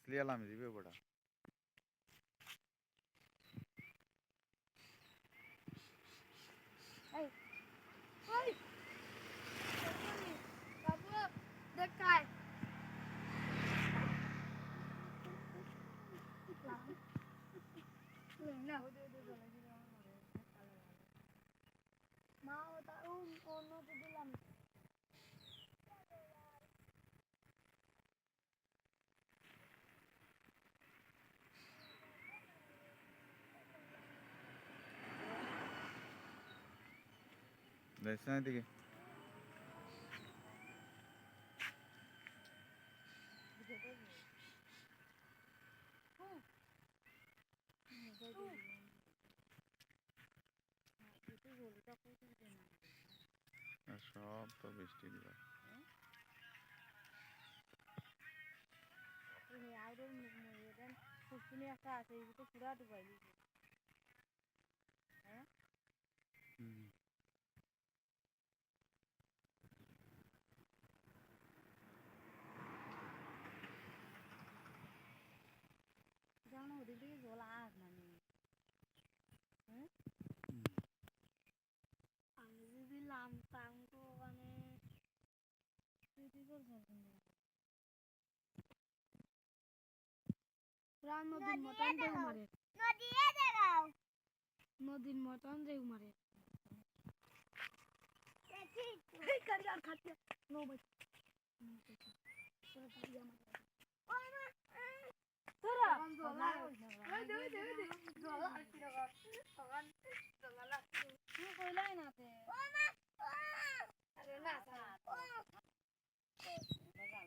লিয়ালাম দিবে বড়া এই ওই বাবু দেখায় না মা ওটা অন্য দিলাম দেখছ না এদিকে সব তো বৃষ্টি দিবা আউরের মুখ পুষ্টিনি একটা আছে এই তো পুরা ডুবাই দিয়েছে হ্যাঁ জানো ওদিক থেকে জল আস মানে হ্যাঁ আমি যদি নামতাম তো মানে নদীর মতন ঢেউ মারে নদীর মতন ঢেউ মারে কইলাই না